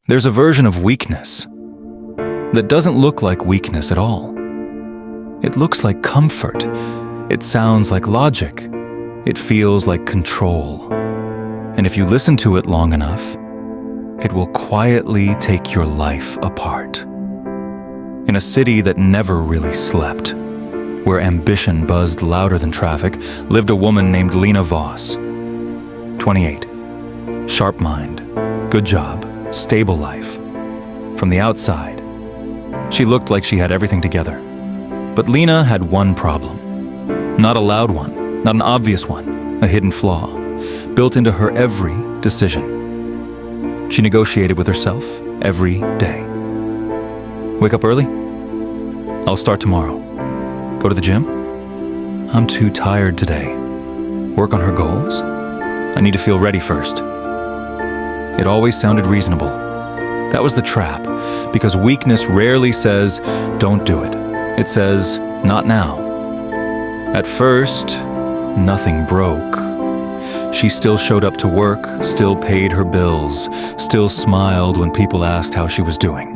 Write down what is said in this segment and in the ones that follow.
There's a version of weakness that doesn't look like weakness at all. It looks like comfort. It sounds like logic. It feels like control. And if you listen to it long enough, it will quietly take your life apart. In a city that never really slept, where ambition buzzed louder than traffic, lived a woman named Lena Voss. 28. Sharp mind, good job, stable life. From the outside, she looked like she had everything together. But Lena had one problem. Not a loud one, not an obvious one, a hidden flaw, built into her every decision. She negotiated with herself every day. Wake up early? I'll start tomorrow. Go to the gym? I'm too tired today. Work on her goals? I need to feel ready first. It always sounded reasonable. That was the trap, because weakness rarely says, don't do it. It says, not now. At first, nothing broke. She still showed up to work, still paid her bills, still smiled when people asked how she was doing.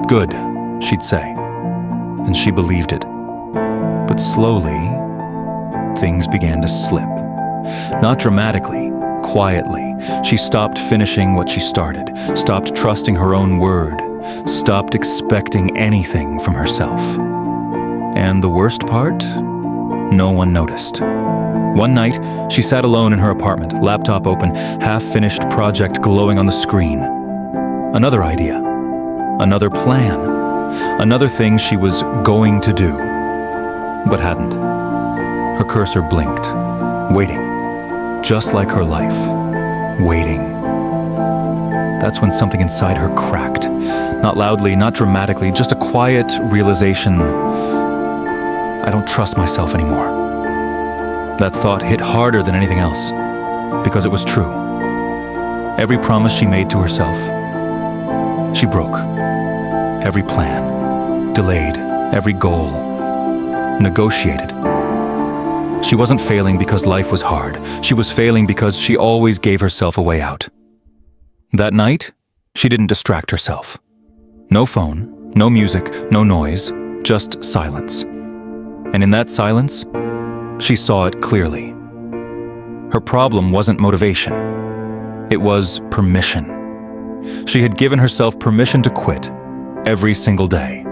Good, she'd say, and she believed it. But slowly, things began to slip. Not dramatically, quietly. She stopped finishing what she started, stopped trusting her own word, stopped expecting anything from herself. And the worst part? No one noticed. One night, she sat alone in her apartment, laptop open, half-finished project glowing on the screen. Another idea, another plan, another thing she was going to do, but hadn't. Her cursor blinked, waiting, just like her life, waiting. That's when something inside her cracked. Not loudly, not dramatically, just a quiet realization. I don't trust myself anymore. That thought hit harder than anything else, because it was true. Every promise she made to herself, she broke. Every plan, delayed, every goal, negotiated. She wasn't failing because life was hard. She was failing because she always gave herself a way out. That night, she didn't distract herself. No phone, no music, no noise, just silence. And in that silence, she saw it clearly. Her problem wasn't motivation. It was permission. She had given herself permission to quit every single day.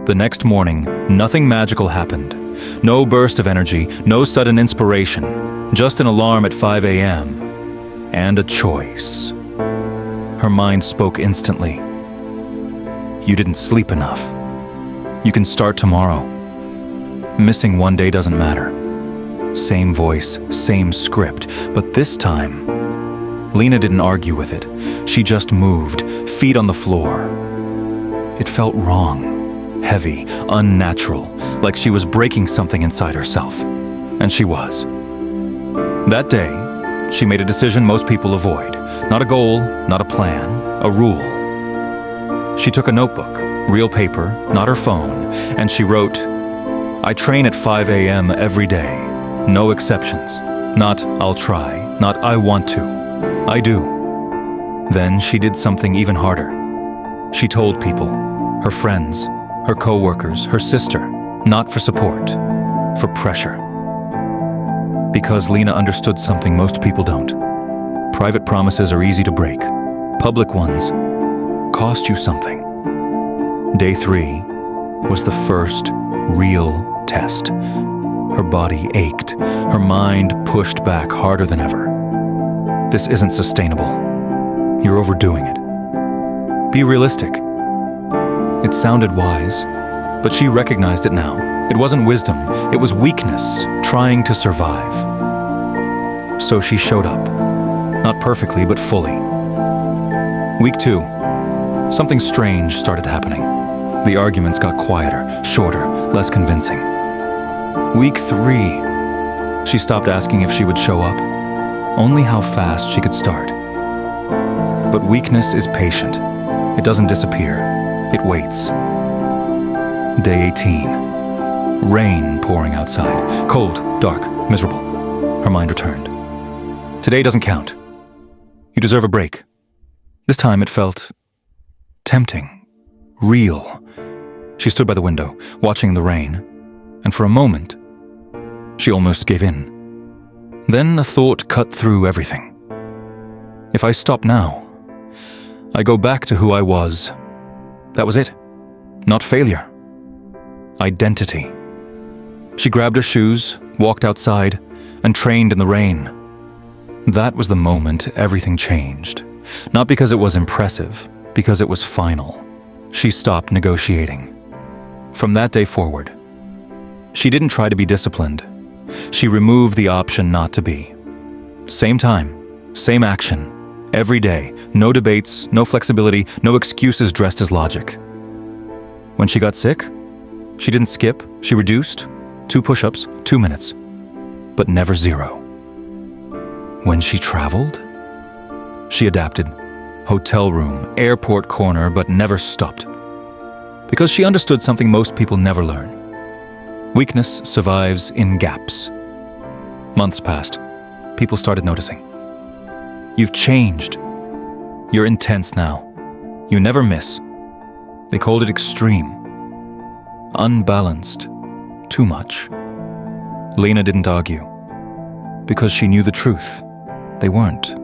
The next morning, nothing magical happened. No burst of energy, no sudden inspiration, just an alarm at 5 a.m. and a choice. Her mind spoke instantly. You didn't sleep enough. You can start tomorrow. Missing one day doesn't matter. Same voice, same script, but this time, Lena didn't argue with it. She just moved, feet on the floor. It felt wrong, heavy, unnatural, like she was breaking something inside herself. And she was. That day, she made a decision most people avoid. Not a goal, not a plan, a rule. She took a notebook, real paper, not her phone, and she wrote, I train at 5 a.m. every day. No exceptions. Not I'll try, not I want to. I do. Then she did something even harder. She told people, her friends, her co-workers, her sister, not for support, for pressure. Because Lena understood something most people don't. Private promises are easy to break. Public ones cost you something. Day 3 was the first real test. Her body ached. Her mind pushed back harder than ever. This isn't sustainable. You're overdoing it. Be realistic. It sounded wise, but she recognized it now. It wasn't wisdom. It was weakness, trying to survive. So she showed up. Not perfectly, but fully. Week 2. Something strange started happening. The arguments got quieter, shorter, less convincing. Week 3. She stopped asking if she would show up, only how fast she could start. But weakness is patient. It doesn't disappear. It waits. Day 18. Rain pouring outside. Cold, dark, miserable. Her mind returned. Today doesn't count. You deserve a break. This time it felt tempting, real. She stood by the window, watching the rain, and for a moment, she almost gave in. Then a thought cut through everything. If I stop now, I go back to who I was. That was it. Not failure. Identity. She grabbed her shoes, walked outside, and trained in the rain. That was the moment everything changed. Not because it was impressive, because it was final. She stopped negotiating. From that day forward, she didn't try to be disciplined. She removed the option not to be. Same time, same action, every day. No debates, no flexibility, no excuses dressed as logic. When she got sick, she didn't skip, she reduced. 2 push-ups, 2 minutes, but never 0. When she traveled, she adapted. Hotel room, airport corner, but never stopped. Because she understood something most people never learn. Weakness survives in gaps. Months passed. People started noticing. You've changed. You're intense now. You never miss. They called it extreme. Unbalanced. Too much. Lena didn't argue. Because she knew the truth. They weren't.